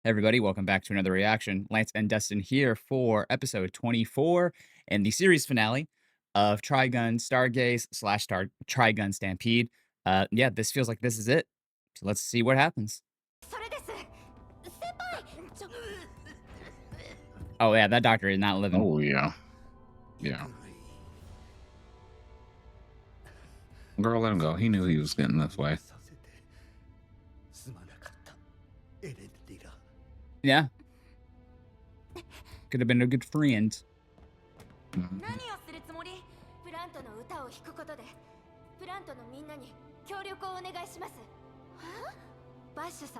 Hey everybody, welcome back to another reaction. Lance and Dustin here for episode 24 and the series finale of Trigun Stargaze slash Star Trigun Stampede. Yeah, this feels like this is it. So let's see what happens. Oh yeah, that doctor is not living. Oh yeah. Yeah. Girl, let him go. He knew he was getting this way. Yeah. Could have been a good friend.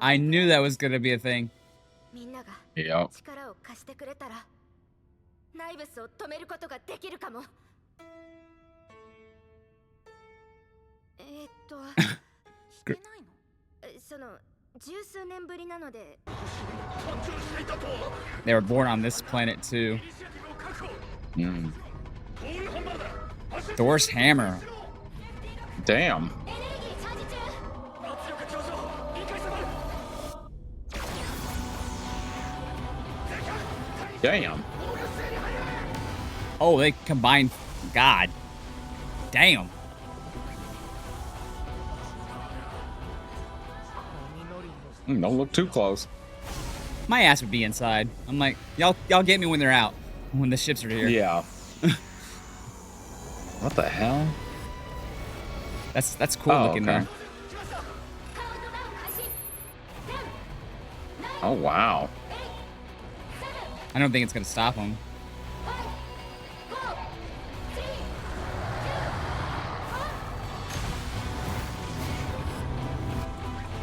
I knew that was gonna be a thing. Yep. They were born on this planet too. Thor's hammer. Damn. Damn. Oh, they combined. God. Damn. Don't look too close. My ass would be inside. I'm like, y'all get me when they're out. When the ships are here. Yeah. What the hell? That's cool looking okay. though. Oh wow. I don't think it's gonna stop him.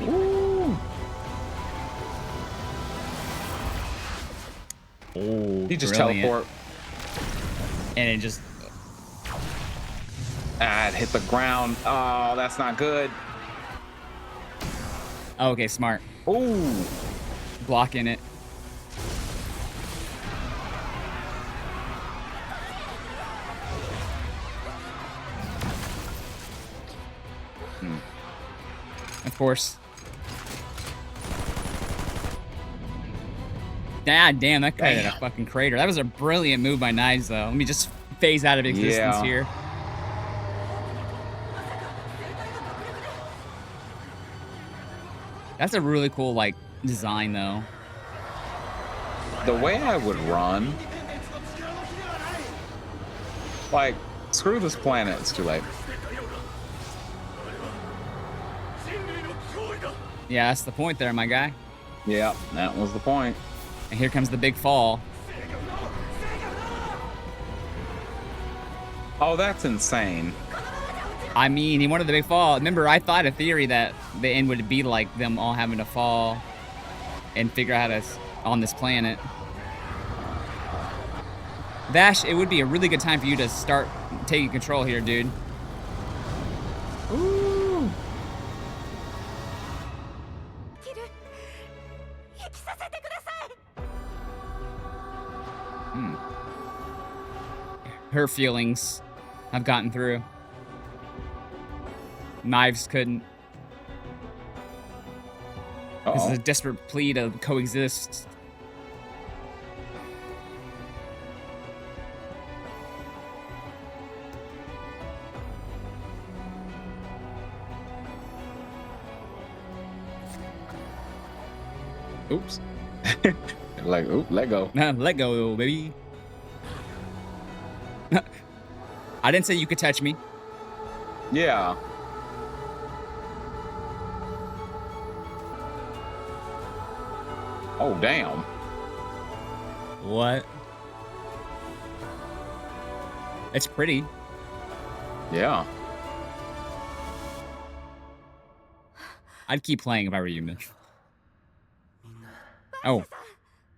Ooh. Oh, He just brilliant. teleport. And it just It hit the ground. Oh, that's not good. oh, okay, smart. Ooh. Blocking it. Of course. God damn, that created a fucking crater. That was a brilliant move by Knives, though. Let me just phase out of existence here. That's a really cool, like, design, though. The way I would run, like, screw this planet. It's too late. Yeah, that's the point there, my guy. Yeah, that was the point. And here comes the big fall. Oh, that's insane. I mean, he wanted the big fall. Remember, I thought a theory that the end would be like them all having to fall and figure out how to on this planet. Vash, it would be a really good time for you to start taking control here, dude. Ooh. Her feelings have gotten through. Knives couldn't. This is a desperate plea to coexist. Oops. Like, oop, let go. Let go, baby. I didn't say you could touch me. Yeah. Oh, damn. What? It's pretty. Yeah. I'd keep playing if I were you, Mitch. Oh.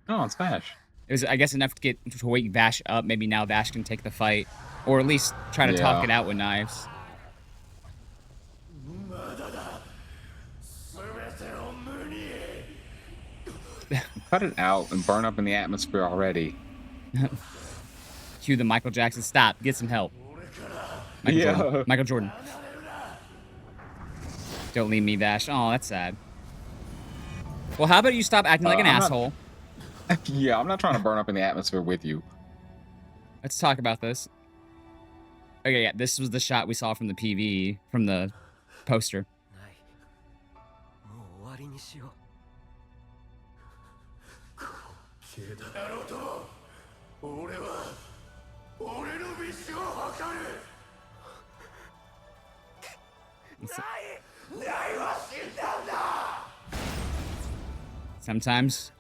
Oh, it's Vash. It was, I guess, enough to wake Vash up. Maybe now Vash can take the fight. Or at least try to talk it out with Knives. Cut it out and burn up in the atmosphere already. Cue the Michael Jackson. Stop. Get some help. Jordan. Michael Jordan. Don't leave me, Vash. Oh, that's sad. Well, how about you stop acting like an I'm asshole? not. Yeah, I'm not trying to burn up in the atmosphere with you. Let's talk about this. Okay, yeah, this was the shot we saw from the PV, from the poster. ないもう終わりにしよう消えたナルト俺は俺の道を測るないは死んだんだ Sometimes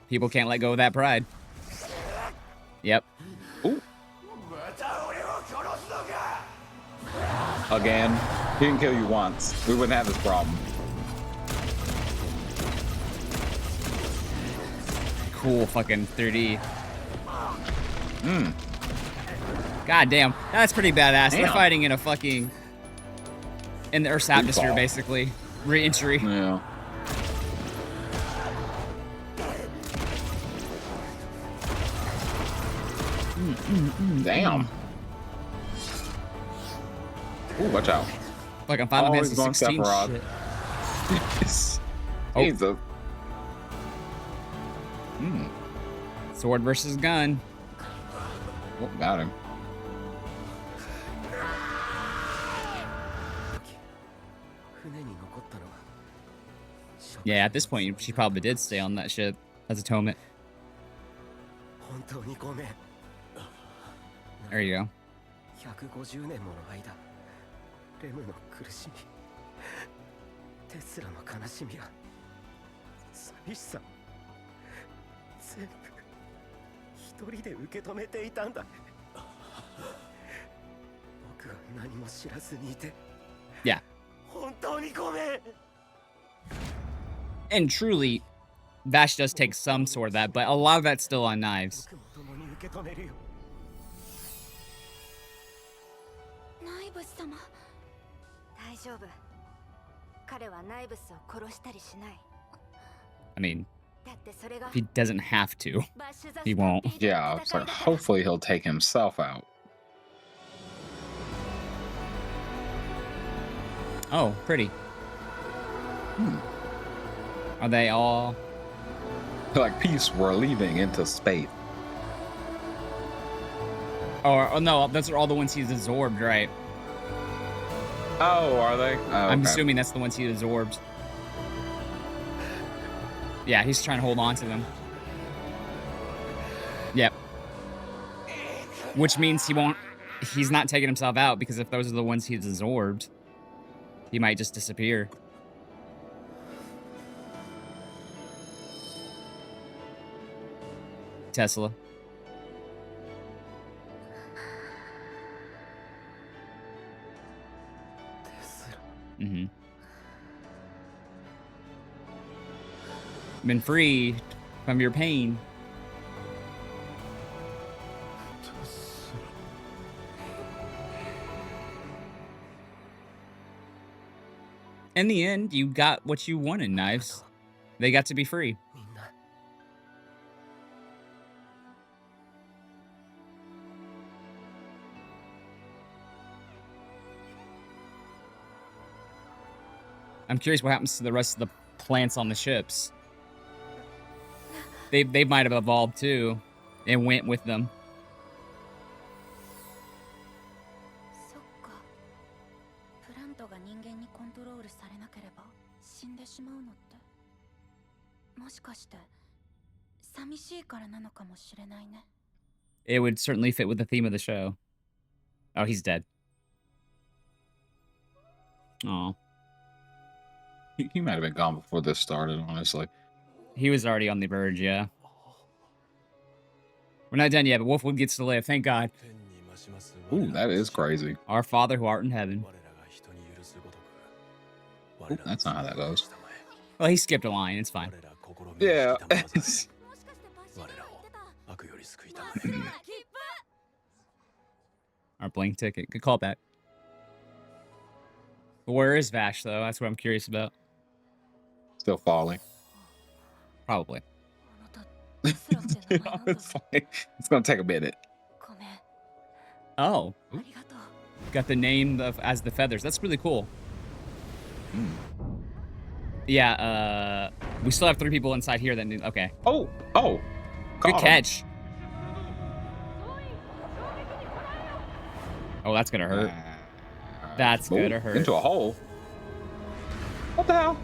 people can't let go of that pride. Yep. Ooh. また俺を殺すのか Again, he didn't kill you once. We wouldn't have this problem. Cool fucking 3D. God damn. That's pretty badass. They're Damn. fighting in a fucking... in the Earth's atmosphere, Freefall. basically. Re-entry. Yeah. Damn. Ooh, watch out. Like on Final Oh, Fantasy he's going 16 Sephiroth. shit. Oh. Jesus. Sword versus gun. Oh, got him. 船に残ったのは Yeah, at this point, she probably did stay on that ship as atonement. 本当にごめん There you go. 150年もの間レムの苦しみテスラの悲しみや寂しさ全部一人で受け止めていたんだ僕は何も知らずにいて Yeah. 本当にごめん And truly, Vash does take some sort of that, but a lot of that's still on knives. 僕も共に受け止めるよナイブス様大丈夫彼はナイブスを殺したりしない I mean, だってそれが if he doesn't have to. バッシュザ He won't. スタンピード Yeah, の it's 戦い like だから hopefully he'll take himself out. Oh, pretty. Are they all... Like, peace, we're leaving into space. Oh no, those are all the ones he's absorbed, right? Oh, are they? Oh, I'm okay. assuming that's the ones he absorbed. Yeah, he's trying to hold on to them. Yep. Which means he won't... He's not taking himself out, because if those are the ones he's absorbed, he might just disappear. Tesla. Mm-hmm. Been free from your pain. In the end, you got what you wanted, Knives. They got to be free. みんな I'm curious what happens to the rest of the plants on the ships. They might have evolved too and went with them. そっかプラントが人間にコントロールされなければ死んでしまうのってもしかして寂しいからなのかもしれないね It would certainly fit with the theme of the show. Oh, he's dead. Oh, He might have been gone before this started, honestly. he was already on the verge, yeah. We're not done yet, but Wolfwood gets to live, thank God. 天に増します Ooh, that is crazy. Our Father who art in heaven. 我らが人に許すごとく Ooh, that's not how that goes. Well, he skipped a line, it's fine. 我ら心身を Yeah. 引きたまわずもしかしてバッシュが言ってた悪より救いたま切符 Our blank ticket. Good callback. But where is Vash, though? That's what I'm curious about. Still falling. Probably. あなたテスラって名前なんだ It's fine. It's gonna take a minute. ごめん Oh, ありがとう got the name as the feathers. That's really cool. Mm. Yeah, We still have 3 people inside here that need. Okay. Oh, oh. Good Caught him. catch. Oh, that's gonna hurt. That's Ooh, gonna hurt. into a hole. What the hell?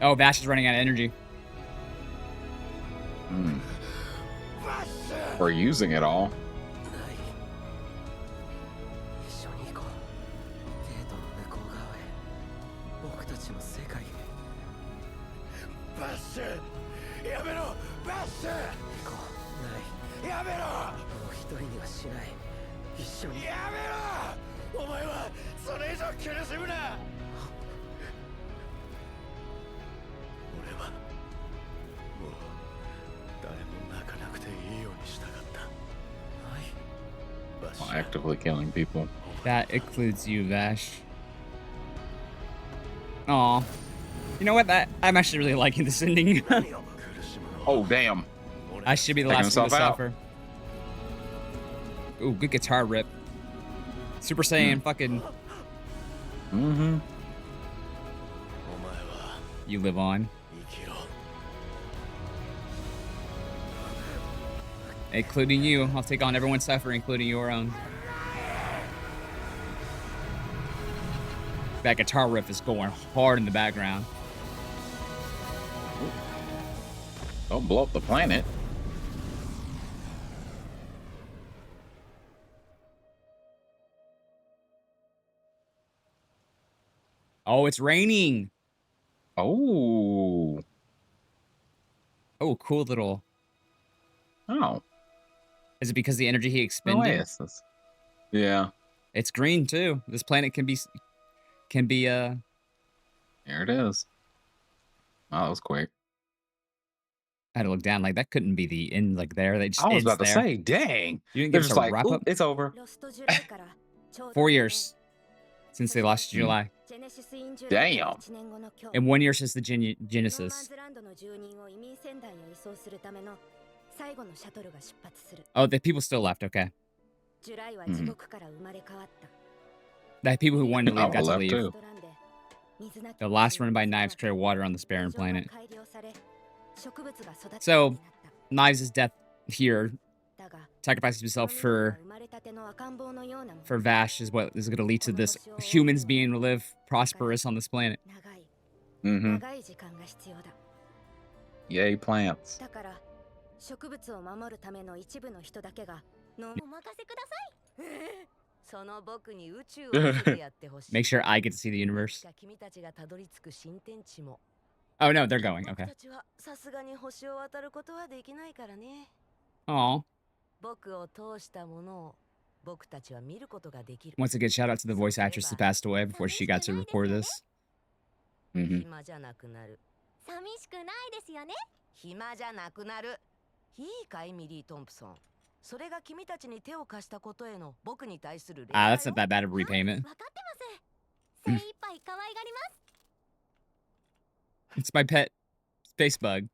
Oh, Vash is running out of energy. Hmm. We're using it all. 一緒に行こう。ゲートの向こう側へ。僕たちの世界へ。バッシュ、やめろ、バッシュ。行こう。ない。やめろ。もう一人にはしない。一緒に。やめろ。お前はそれ以上苦しむな。俺はもう誰も泣かなくていいようにしたかった。はい。バッシ Well, ュ。 actively killing people. That includes you, Vash. Aw. You know what? I'm actually really liking this ending. Oh, damn. I should be the Taking last one to himself out. suffer. Ooh, good guitar rip. Super Saiyan, fucking. Mm-hmm. You live on. Including you. I'll take on everyone's suffering, including your own. That guitar riff is going hard in the background. Don't blow up the planet. Oh, it's raining. Oh. Oh, cool little. Oh. Is it because the energy he expended? Oasis. Yeah. It's green too. This planet can be Here it is. Wow, that was quick. I had to look down. Like that couldn't be the end. Like there, they just. I was ends about to there. say, dang. You didn't They're give us just a like, wrap "Oop, up. it's over. 4 years since they lost July, Damn. and 1 year since the Genesis. Oh, the people still left. Okay, the people who wanted to leave Oh, got to left leave. too. The last run by Knives created water on this barren planet. So, Knives' death here sacrifices himself for Vash is what is going to lead to this humans being to live prosperous on this planet. Mm-hmm. Yay, plants. 植物を守るための一部の人だけがお任せください。その僕に宇宙を見せてやってほしい。Make sure I get to see the universe. Oh no, they're going. Okay. さすがに星を渡ることはできないからね。Aw. 僕を通したものを僕たちは見ることができる。 Once again, shout out to the voice actress who passed away before she got to record this. Mm-hmm. 暇じゃなくなる。寂しくないですよね。暇じゃなくなる。いいかいミリー・トンプソン。それが君たちに手を貸したことへの僕に対する。Ah, that's not that bad of repayment. 分かってます。精一杯可愛がります。 It's my pet space bug.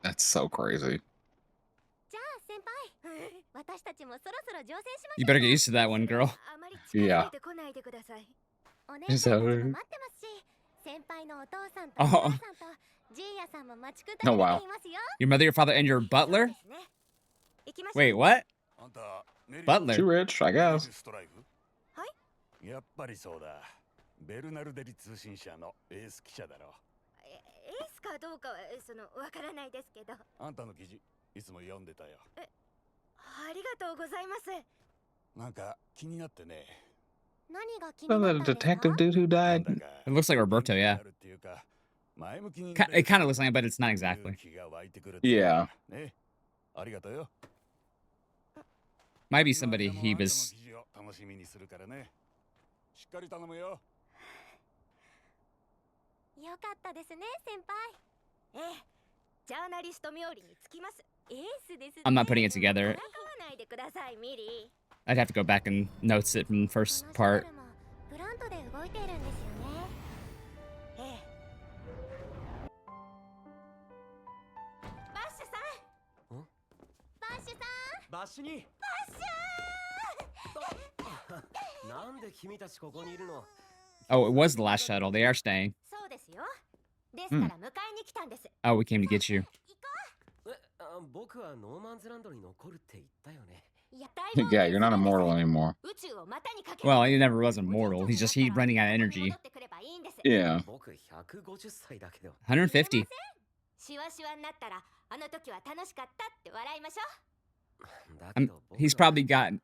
That's so crazy. じゃあ先輩、私たちもそろそろ乗船しましょう。 You better get used to that one, girl. あまり近づいてこないでください。お姉さんたちも待ってますし、先輩のお父さんとお母さんとジーヤさんも待ちくたびれていますよ。 Your mother, your father, and your butler? Wait, what? Butler? Too rich, I guess. はい。やっぱりそうだ。ベルナルデリ通信社のエース記者だろ。エースかどうかはわからないですけど。あんたの記事いつも読んでたよ。ありがとうございます。なんか気になってね。何が気に Wasn't な that っ a たんですか？ detective dude who died? It looks like Roberto, yeah. It kind of looks like it, but it's not exactly. Yeah. ね、ありがとうよ。 Might be somebody he was. 楽しみにするからね。しっかり頼むよ。よかったですね、先輩。ええ、ジャーナリスト冥利につきます。エースですね。 I'm not putting it together. からかわないでください、ミリー。 I'd have to go back and notes it from the first part. プラントで動いているんですよね。ええ。バッシュさん。バッシュさん。バッシュに。バッシュー。なんで君たちここにいるの？ Oh, it was the last shuttle. They are staying. そうですよ。ですか Hmm. ら迎えに来たんです。 Oh, we came to get you. 僕はノーマンズランドに残るって言ったよね。いや、大冒 Yeah, 険 you're す not るんです。 immortal anymore. 宇宙を股にかけ Well, he never was おじい immortal. ちゃん He's にな just った he ら running out of ここに energy. 戻ってくればいいんです。 Yeah. 僕150歳だけど。 150. シワシワになったらあの時は楽しかったって笑いましょう。だけど僕 He's は probably got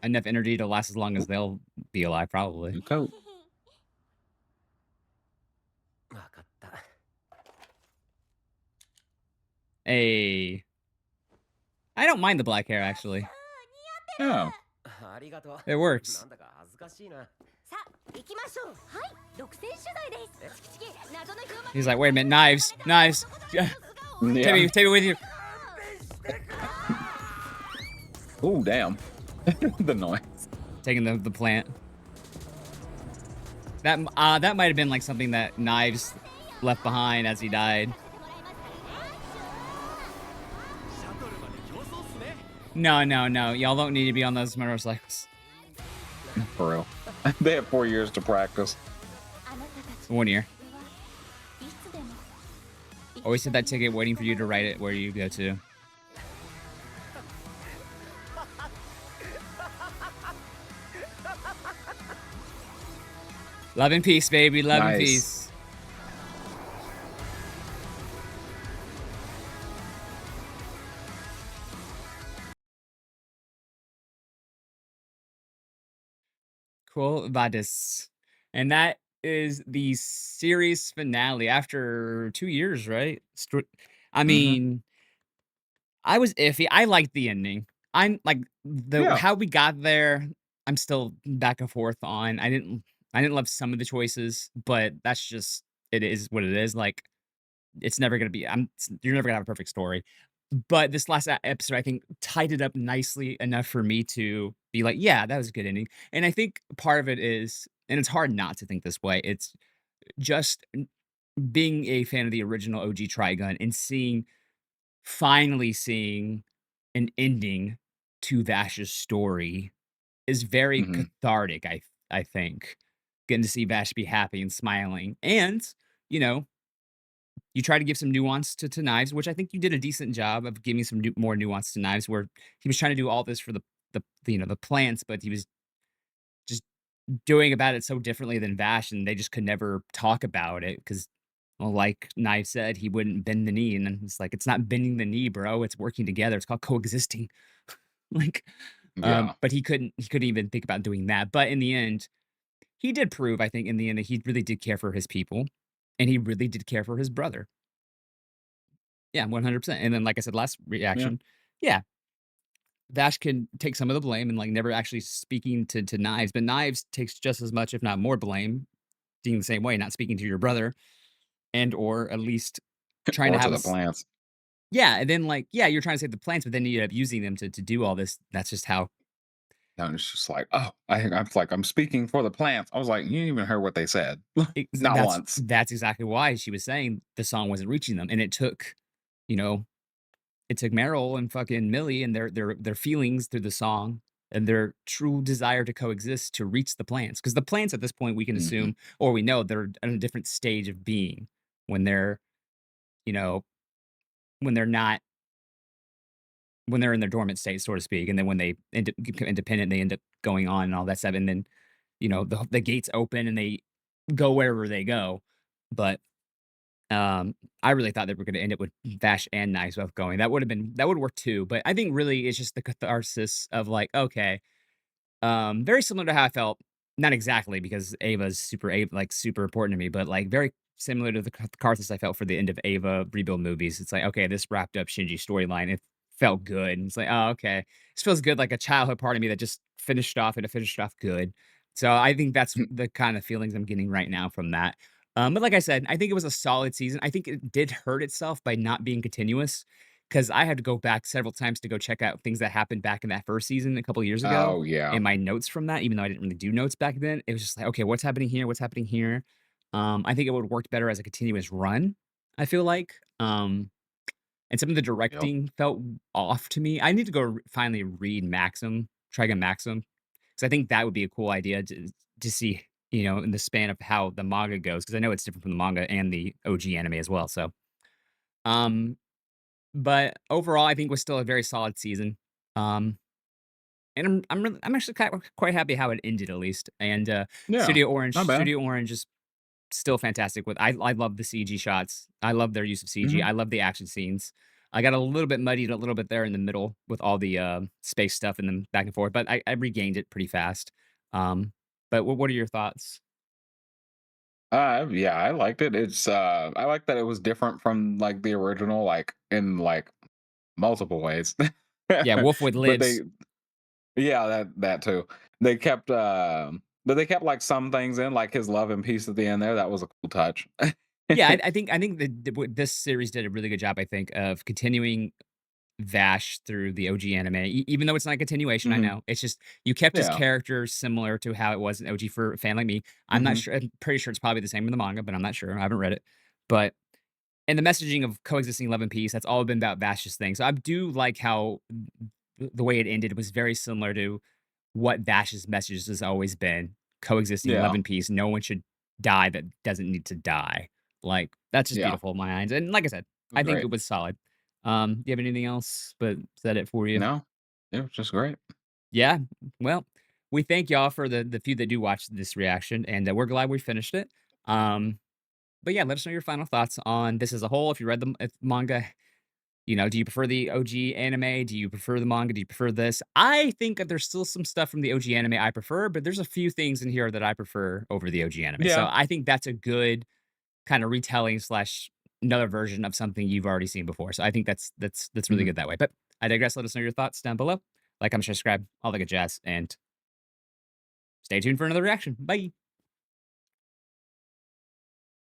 enough energy to last as long as they'll be alive, probably. Good coat. 分かった。 Hey. I don't mind the black hair, actually. Yeah. ありがとう。 It works. なんだか恥ずかしいな。さあ行きましょう。はい、独占取材です。チキチキ謎のヒューマン He's like, wait a minute, knives, knives. Yeah. Yeah. Take me with you. Oh, damn. The noise. Taking the plant. That might have been like something that Knives left behind as he died. No, y'all don't need to be on those motorcycles. For real. They have 4 years to practice. あなたたち 1 year. いつでも Always had that ticket waiting for you to write it where you go to. Love and peace, baby. Love and Nice. peace. Cool Vadis. And that is the series finale after 2 years, right? I Mhm. mean, I was iffy. I liked the ending. I'm like Yeah. how we got there, I'm still back and forth on. I didn't love some of the choices, but that's just it is what it is. Like it's never gonna be you're never gonna have a perfect story. But this last episode, I think, tied it up nicely enough for me to be like, yeah, that was a good ending. And I think part of it is, and it's hard not to think this way, it's just being a fan of the original OG Trigun and finally seeing an ending to Vash's story is very Mhm. cathartic, I think. Getting to see Vash be happy and smiling. And, you know, you try to give some nuance to Knives, which I think you did a decent job of giving some more nuance to Knives, where he was trying to do all this for the plants, but he was just doing about it so differently than Vash, and they just could never talk about it because, well, like Knives said, he wouldn't bend the knee, and then it's like it's not bending the knee, bro. It's working together. It's called coexisting. Like, Yeah. but he couldn't even think about doing that. But in the end, he did prove, I think, in the end that he really did care for his people, and he really did care for his brother. Yeah, 100%. And then, like I said, last Yeah. reaction, yeah, Vash can take some of the blame and like never actually speaking to Knives, but Knives takes just as much, if not more, blame, being the same way, not speaking to your brother, and or at least trying to Or to have the plants. yeah, and then like yeah, you're trying to save the plants, but then you end up using them to do all this. That's just how And it's just like, oh, I'm like, I'm speaking for the plants. I was like, you didn't even hear what they said. Not that's once. that's exactly why she was saying the song wasn't reaching them, and it took, you know, it took Meryl and fucking Millie and their feelings through the song and their true desire to coexist to reach the plants. Because the plants at this point we can Mhm. assume or we know they're in a different stage of being when they're, you know, when they're not when they're in their dormant state, so to speak. And then when they become independent, they end up going on and all that stuff. And then, you know, the gates open and they go wherever they go. But I really thought they were gonna end it with Vash and Knives both going. That would work too, but I think really it's just the catharsis of like, okay, very similar to how I felt, not exactly because Ava's super important to me, but like very similar to the catharsis I felt for the end of Ava rebuild movies. It's like, okay, this wrapped up Shinji's storyline. It felt good. And it's like, oh, okay. This feels good, like a childhood part of me that just finished off and it finished off good. So I think that's the kind of feelings I'm getting right now from that. But like I said, I think it was a solid season. I think it did hurt itself by not being continuous because I had to go back several times to go check out things that happened back in that first season a couple years ago Oh, yeah. in my notes from that, even though I didn't really do notes back then. It was just like, okay, what's happening here? What's happening here? I think it would have worked better as a continuous run, I feel like. And some of the Yep. directing felt off to me. I need to go finally read Maxim, Trigun Maxim, 'Cause I think that would be a cool idea to see, in the span of how the manga goes, because I know it's different from the manga and the OG anime as well, so, um, but overall, I think it was still a very solid season, um, and I'm actually quite happy how it ended at least, and, Yeah, not bad. Studio Orange is still fantastic with I love the CG shots. I love their use of CG. Mhm. I love the action scenes. I got a little bit muddied a little bit there in the middle with all the, space stuff and then back and forth, but I regained it pretty fast. Um, but what are your thoughts? Yeah, I liked it. I like that it was different from like the original, like in like multiple ways. Yeah, Wolf with But they, lids. yeah, that too. They kept, but they kept like some things in, like his love and peace at the end there. That was a cool touch. Yeah, I think that what this series did a really good job, I think, of continuing Vash through the OG anime, even though it's not a continuation, I Hmm. know. It's just you kept his Yeah. character similar to how it was in OG for a fan like me. I'm not Hmm. sure. I'm pretty sure it's probably the same in the manga, but I'm not sure. I haven't read it. But and the messaging of coexisting love and peace, that's all been about Vash's thing. So I do like how the way it ended was very similar to what Vash's message has always been: coexisting love Yeah. and peace. No one should die that doesn't need to die. Like that's just Yeah. beautiful in my eyes. And like I said, It was I think great. it was solid. Do you have anything else? But is that it for you? No, it was just great. Yeah. Well, we thank y'all for the few that do watch this reaction, and we're glad we finished it. Um, but yeah, let us know your final thoughts on this as a whole. If you read the manga, do you prefer the OG anime? Do you prefer the manga? Do you prefer this? I think that there's still some stuff from the OG anime I prefer, but there's a few things in here that I prefer over the OG anime. So Yeah. I think that's a good kind of retelling slash another version of something you've already seen before. So I think that's really Hmm. good that way. But I digress. Let us know your thoughts down below. Like, comment, subscribe, all the good jazz, and stay tuned for another reaction. Bye.